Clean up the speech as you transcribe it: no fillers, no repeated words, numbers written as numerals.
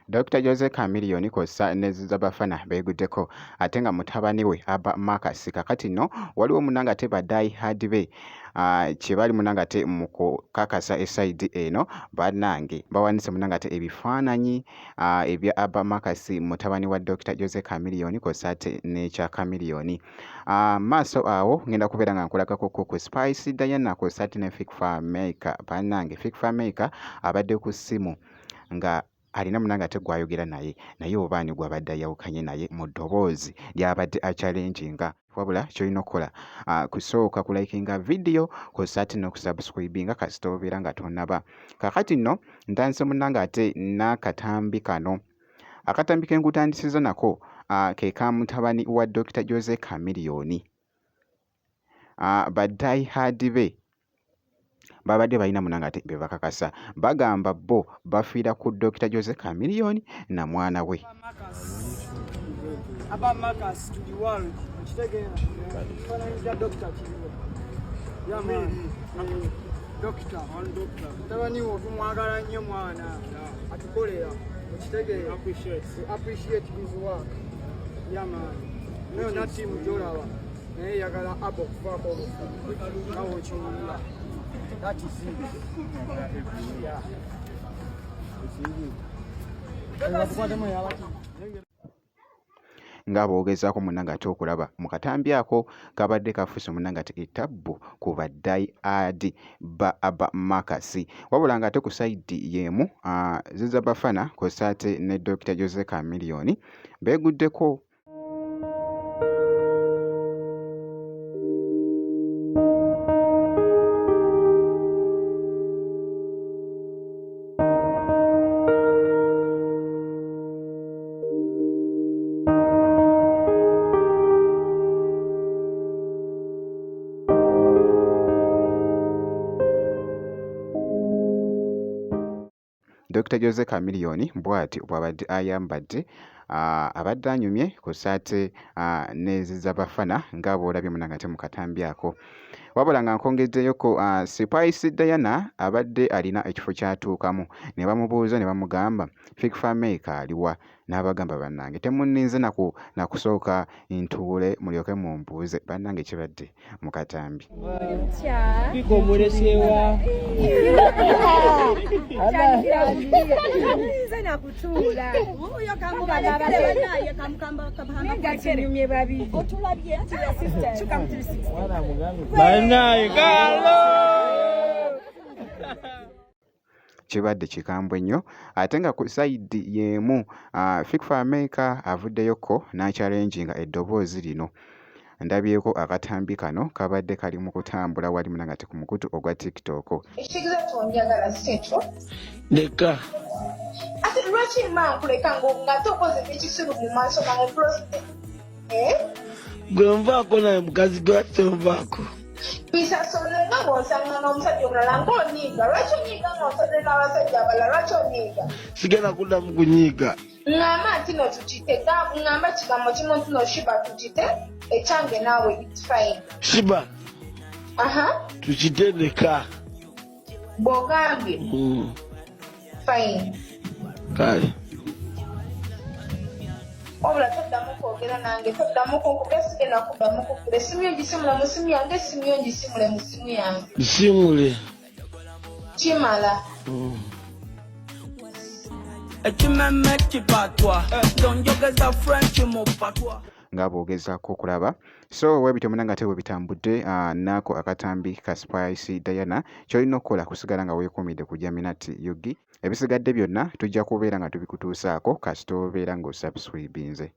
Dr. Jose Chameleone kw'ossa ne Zabafana beeguddeko ate nga mutabani we Aba Marcus kakati nno waliwo munnange ate baddayi hard be kye bali munnange ate mu kukakasa esayidi eno bannange bawanise munnange ate ebifaananyi ebya Aba Marcus mutabani wa Dr. Jose Chameleone kw'ossa ate n'ekya Chameleone. Maaso awo ngenda kubeera nga nkulagako ku Spice Diana kw'ossa ate ne Fikfa Maker bannange. Fikfa Maker abadde ku ssimu nga alina munnange ate gwayogera naye oba ani gw'abadde ayawukanye naye mu ddoboozi ly'abadde achallenginga. Wabula ky'olina okukola kusooka kulayikinga vidiyo kw'ossa ate n'okusubscribinga kasita obeera nga tonnaba. Kaakati nno ntandise munnange ate n'akatambi kano. Akatambi ke nkutandisiza nako ke ka mutabani wa Dr. Jose Chameleone. Baddayi hard be babadde balina munnange ate be bakakasa bagamba bo bafiira ku Dr. Jose Chameleone na mwana we. Aba Marcus to the world. Doctor. Tabani wo tumwagala nnyo mwana atukolera okitegeera appreciate his work. Nayo na tiimu gy'olaba naye yagala abo okuvaako obufu nawe okiwulira. That is it. Nga boogezaako munnange ate okulaba mu katambi ako kabadde kafuuse munnange ate ettabbu ku baddayi adi ba Aba Marcus. Wabula nga ate ku sayidi y'emu Zabafana kw'ossa ate ne Dr. Jose Chameleone beeguddeko. Dr. Jose Chameleone bw'ati bw'abadde ayambadde abadde anyumye kw'ossa ate ne Zabafana nga bw'olabye munnange ate mu katambi ako. Wabula nga nkongeddeyoko Spice Diana abadde alina ekifo ky'atuukamu ne bamubuuza ne bamugamba Fikfa Maker aliwa n'abagamba bannange temunninze nakusooka ntuule mulyoke mumbuuze bannange kibadde mu katambi. Kibadde kikambwe nnyo ate nga ku sayidi y'emu Fikfa Maker avuddeyoko n'achallenginga eddoboozi lino. Ndabyeko akatambi kano kabadde kali mu kutambula wali munnange ate ku mukutu ogwa TikTok. Neka ate lwaki mankuleka ng'ate okoze ekisiru mu maaso gange prostate gwe nvaako naye mukazi gwate nvaako bisasolenga ng'osanga n'omusajja omulala ng'onyiiga. Lwaki onyiiga ng'osoze n'abasajja abalala? Lwaki onyiiga? sigenda kuddamu kunyiiga. Ngamba nti no tukite ngamba kigambo kimu nti no shiba tukite ekyange naawe it's fine. Shiba tukitendeka bw'ogambye fine. Kale Wabula toddamu kwogera nange, toddamu kunkuba, sigenda kuddamu kukkula. Essimu yo gisimule mu simu yange, essimu yo gisimule mu simu yange. gisimule Kimala. Ekimeme kipatwa zonjogeza French mu patwa. Nga boogezaako okulaba so weebityo munnange ate bwe bitambudde naako akatambi ka Spice Diana ky'olina okukola kusigala nga weekuumidde ku Jaminat Yugi. Ebisigadde byonna tujja kubeera nga tubikutuusaako kasita obeera ng'osubscribinze.